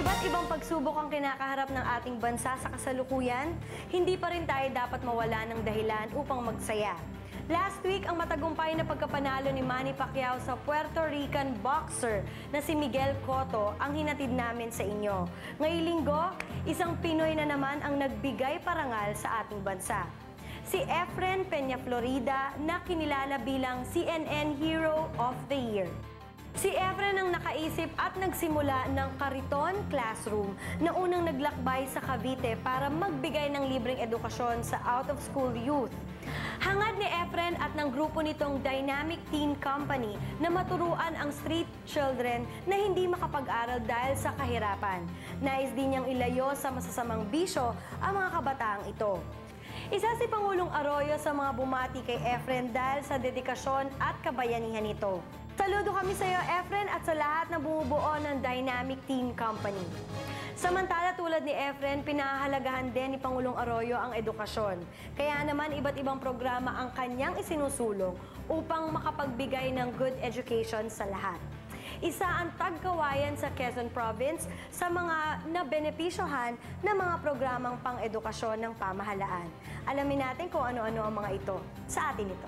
Iba't ibang pagsubok ang kinakaharap ng ating bansa sa kasalukuyan, hindi pa rin tayo dapat mawala ng dahilan upang magsaya. Last week, ang matagumpay na pagkapanalo ni Manny Pacquiao sa Puerto Rican boxer na si Miguel Cotto ang hinatid namin sa inyo. Ngayong linggo, isang Pinoy na naman ang nagbigay parangal sa ating bansa. Si Efren Peña Florida na kinilala bilang CNN Hero of the Year. Si Efren ang nakaisip at nagsimula ng Kariton Classroom na unang naglakbay sa Cavite para magbigay ng libreng edukasyon sa out-of-school youth. Hangad ni Efren at ng grupo nitong Dynamic Teen Company na maturuan ang street children na hindi makapag-aral dahil sa kahirapan. Nais din niyang ilayo sa masasamang bisyo ang mga kabataang ito. Isa si Pangulong Arroyo sa mga bumati kay Efren dahil sa dedikasyon at kabayanihan nito. Saludo kami sa iyo, Efren, at sa lahat na bumubuo ng Dynamic Teen Company. Samantala, tulad ni Efren, pinahahalagahan din ni Pangulong Arroyo ang edukasyon. Kaya naman, iba't ibang programa ang kanyang isinusulong upang makapagbigay ng good education sa lahat. Isa ang tagkawayan sa Quezon Province sa mga nabenepisyohan ng mga programang pang-edukasyon ng pamahalaan. Alamin natin kung ano-ano ang mga ito sa atin ito.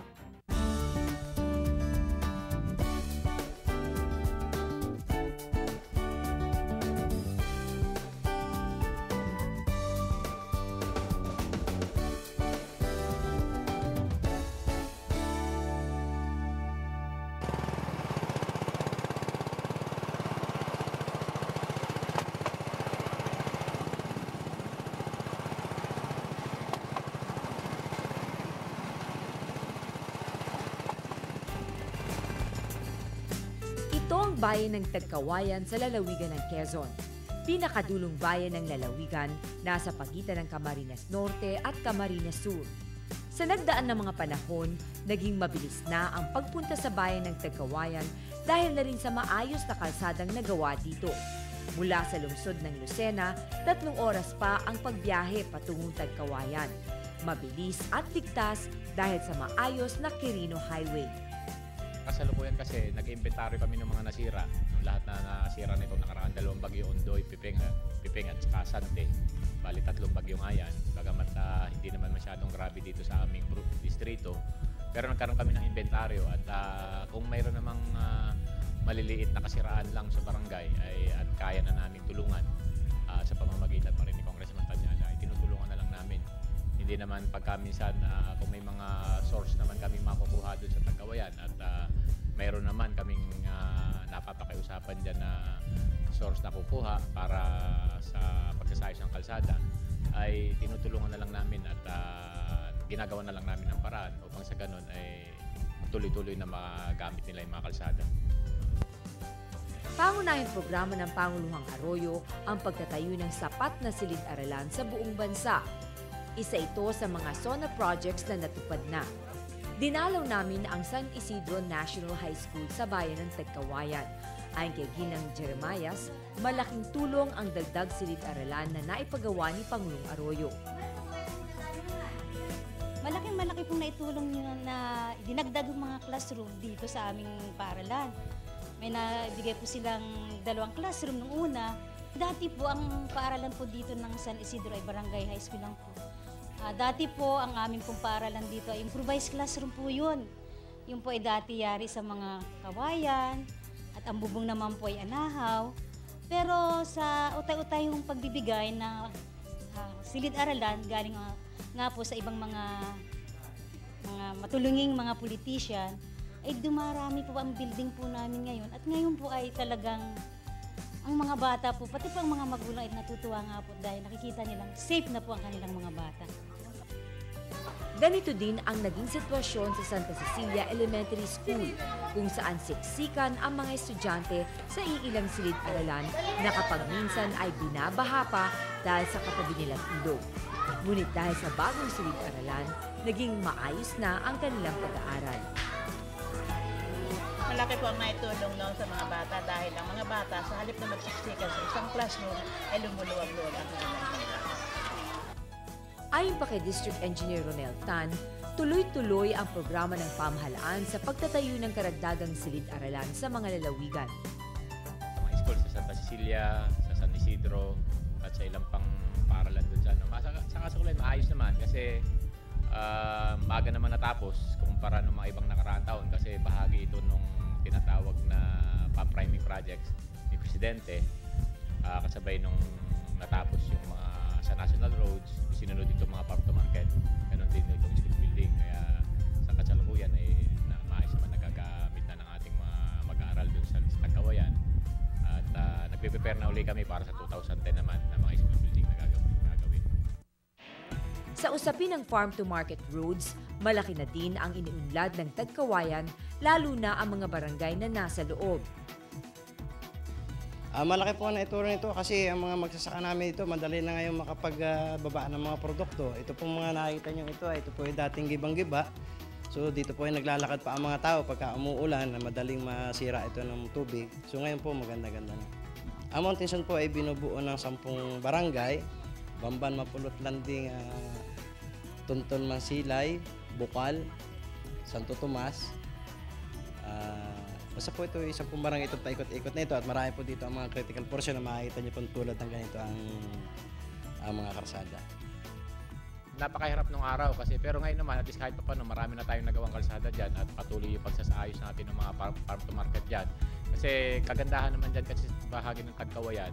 Ito ang bayan ng Tagkawayan sa lalawigan ng Quezon. Pinakadulong bayan ng lalawigan, nasa pagitan ng Camarines Norte at Camarines Sur. Sa nagdaan ng mga panahon, naging mabilis na ang pagpunta sa bayan ng Tagkawayan dahil na rin sa maayos na kalsadang nagawa dito. Mula sa lungsod ng Lucena, 3 oras pa ang pagbiyahe patungong Tagkawayan. Mabilis at ligtas dahil sa maayos na Quirino Highway. Kasalukuyan kasi nag-inventory kami ng mga nasira. Nung lahat na nasira nito nakaraan, 2 bagyo, Ondoy, Piping at saka Sante. Bali 3 bagyo nga yan. Bagamat hindi naman masyadong grabe dito sa aming distrito. Pero nagkaroon kami ng inventaryo at kung mayroon namang maliliit na kasiraan lang sa barangay at kaya na naming tulungan sa pamamagitan pa rin ni Congressman Tanyala, ay tinutulungan na lang namin. Hindi naman pagkaminsan kung may mga source naman kami makukuha doon sa Tagkawayan at mayroon naman kaming napapakiusapan dyan na source na kukuha para sa pagsasayos ng kalsada, ay tinutulungan na lang namin at ginagawa na lang namin ng paraan upang sa ganun ay tuloy-tuloy na magamit nila yung mga kalsada. Pangunahing programa ng Panguluhang Arroyo ang pagtatayo ng sapat na silid-aralan sa buong bansa. Isa ito sa mga SONA projects na natupad na. Dinalaw namin ang San Isidro National High School sa bayan ng Tagkawayan. Ayon kay Ginang Jeremias, malaking tulong ang dagdag silid-aralan na naipagawa ni Pangulong Arroyo. Malaking-malaki pong naitulong niyo na dinagdag yung mga classroom dito sa aming paaralan. May nabigay po silang 2 classroom nung una. Dati po ang paaralan po dito ng San Isidro ay Barangay High School lang po. Dati po ang aming pong paaralan dito ay improvised classroom po yun. Yung po ay dati yari sa mga kawayan at ang bubong naman po ay anahaw. Pero sa utay-utay yung pagbibigay na silid-aralan galing nga po sa ibang mga matulunging mga politician, ay dumarami po ang building po namin ngayon. At ngayon po ay talagang ang mga bata po, pati po ang mga magulang ay natutuwa nga po dahil nakikita nilang safe na po ang kanilang mga bata. Ganito din ang naging sitwasyon sa Santa Cecilia Elementary School, kung saan siksikan ang mga estudyante sa iilang silid-aralan na kapag minsan ay binabaha pa dahil sa katabi nilang ilog. Ngunit dahil sa bagong silid-aralan, naging maayos na ang kanilang pag-aaral. Malaki po ang naitulong noon sa mga bata dahil ang mga bata sa halip na magsiksikan sa isang classroom ay lumuluwag-luwag ang kanilang. Ayon pa kay District Engineer Ronel Tan, tuloy-tuloy ang programa ng pamahalaan sa pagtatayo ng karagdagang silid-aralan sa mga lalawigan. Sa mga school sa Santa Cecilia, sa San San Isidro at sa ilang pang paaralan doon sa ano. Sa kasukulayan, maayos naman kasi maaga naman natapos kumpara ng mga ibang nakaraang taon kasi bahagi ito nung tinatawag na pam-priming projects ni Presidente. Kasabay nung natapos yung mga sa national roads, sinunod dito mga farm to market, ganun din itong street building. Kaya sa kasalukuyan ay maayos naman nagagamit na ng ating mga mag-aaral doon sa Tagkawayan. At nagpe-prepare na uli kami para sa 2010 naman na mga school building na gagawin. Sa usapin ng farm-to-market roads, malaki na din ang iniunlad ng Tagkawayan, lalo na ang mga barangay na nasa loob. Malaki po na ituro nito kasi ang mga magsasaka namin ito, madali na ngayon makapagbaba ng mga produkto. Ito pong mga nakikita nyo ito po ay dating gibang-giba. So dito po ay naglalakad pa ang mga tao pagka umuulan na madaling masira ito ng tubig. So ngayon po maganda-ganda na. Ang Mount Tinson po ay binubuo ng 10 barangay, Bamban, Mapulot, Landing, Tunton, Mansilay, Bukal, Santo Tomas. Basta po ito isang barangay itong paikot-ikot na ito at marami po dito ang mga critical portion na makikita niyo po tulad ng ganito ang mga karsada. Napakahirap nung araw kasi pero ngayon naman at least kahit pa paano marami na tayong nagawang kalsada dyan at patuloy yung pagsasaayos natin ng mga farm to market dyan. Kasi kagandahan naman dyan kasi bahagi ng Tagkawayan,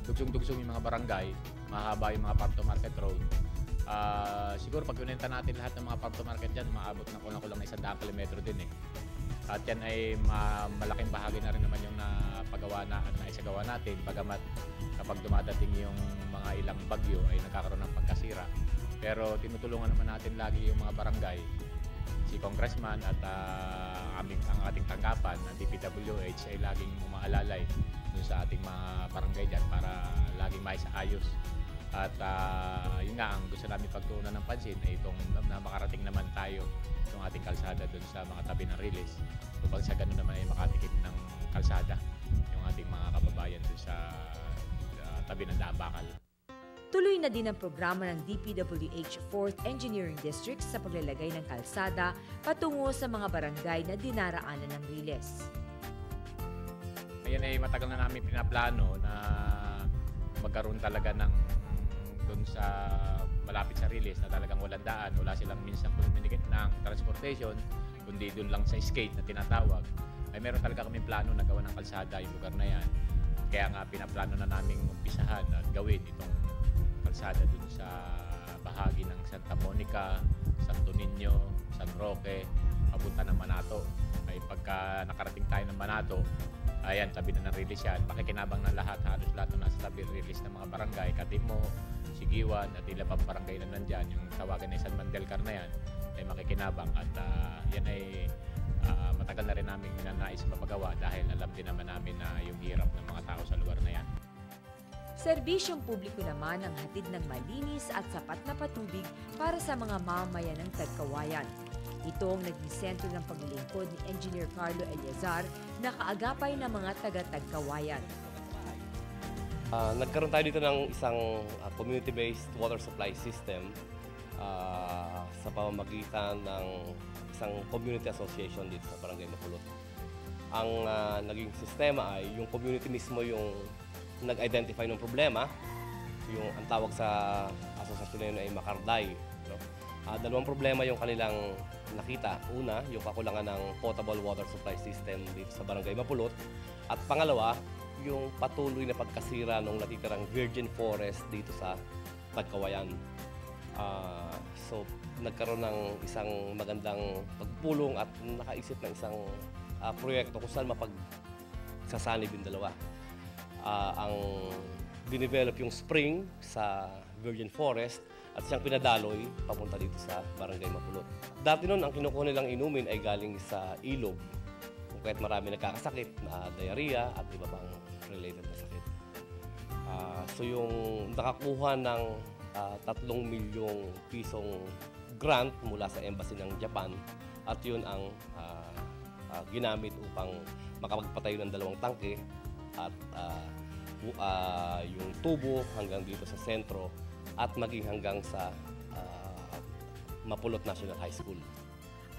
dugsong-dugsong yung mga barangay, mahaba yung mga farm to market road. Siguro pag unenta natin lahat ng mga farm to market dyan, maabot na kulang-kulang na 100 kilometro din eh. At yan ay malaking bahagi na rin naman yung naisagawa natin. Bagamat kapag dumadating yung mga ilang bagyo ay nagkakaroon ng pagkasira. Pero tinutulungan naman natin lagi yung mga barangay, si Congressman at ang ating tanggapan ng DPWH ay laging umaalalay dun sa ating mga barangay dyan para laging maisaayos. At yun nga, ang gusto namin pagtuunan ng pansin ay itong na makarating naman tayo itong ating kalsada dun sa mga tabi ng release. Upang sa ganun naman ay makatikim ng kalsada yung ating mga kababayan dun sa tabi ng Daang Bakal. Tuloy na din ang programa ng DPWH 4th Engineering District sa paglalagay ng kalsada patungo sa mga barangay na dinaraanan ng riles. Ngayon ay matagal na namin pinaplano na magkaroon talaga ng doon sa malapit sa release na talagang walang daan, wala silang minsang communicate ng transportation, kundi doon lang sa skate na tinatawag, ay meron talaga kaming plano na gawa ng kalsada yung lugar na yan. Kaya nga pinaplano na naming umpisahan at gawin itong kalsada doon sa bahagi ng Santa Monica, Santo Niño, San Roque, papunta ng Manato. Ay pagka nakarating tayo ng Manato, ayan, tabi na ng release yan. Makikinabang ng lahat, halos lahat na nasa tabi release ng mga barangay, Katimo, Sigiwan at ilang pang barangay na nandyan, yung tawagan na San Mandelcar na yan, ay makikinabang at yan ay matagal na rin namin nais mapagawa dahil alam din naman namin na yung hirap ng mga tao sa lugar na yan. Serbisyong publiko naman ang hatid ng malinis at sapat na patubig para sa mga mamamayan ng Tagkawayan. Ito ang naging sentro ng paglilingkod ni Engineer Carlo Eliazar na kaagapay ng mga taga-Tagkawayan. Nagkaroon tayo dito ng isang community-based water supply system sa pamamagitan ng isang community association dito sa Barangay Mapulot. Ang naging sistema ay yung community mismo yung nag-identify ng problema, yung ang tawag sa asosasyon na yun ay Makarday. No? Dalawang problema yung kanilang nakita. Una, yung kakulangan ng potable water supply system dito sa Barangay Mapulot. At pangalawa, yung patuloy na pagkasira ng natitirang virgin forest dito sa Tagkawayan. So, nagkaroon ng isang magandang pagpulong at nakaisip ng isang proyekto kung saan mapagsasanib yung dalawa. Ang dinevelop yung spring sa virgin forest at siyang pinadaloy papunta dito sa Barangay Mapulot. Dati noon, ang kinukuha nilang inumin ay galing sa ilog. Kung kaya't marami nagkakasakit na diarrhea at iba pang related na sakit. So yung nakakuha ng 3 milyong pisong grant mula sa embassy ng Japan at yun ang ginamit upang makapagpatayo ng 2 tangke at yung tubo hanggang dito sa sentro at maging hanggang sa Mapulot National High School.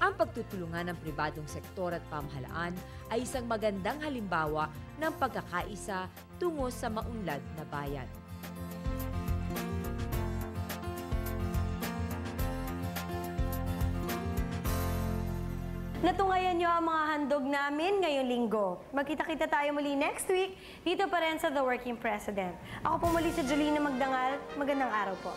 Ang pagtutulungan ng pribadong sektor at pamahalaan ay isang magandang halimbawa ng pagkakaisa tungo sa maunlad na bayan. Natungayan niyo ang mga handog namin ngayong linggo. Magkita-kita tayo muli next week dito pa rin sa The Working President. Ako po muli si Jolina Magdangal. Magandang araw po.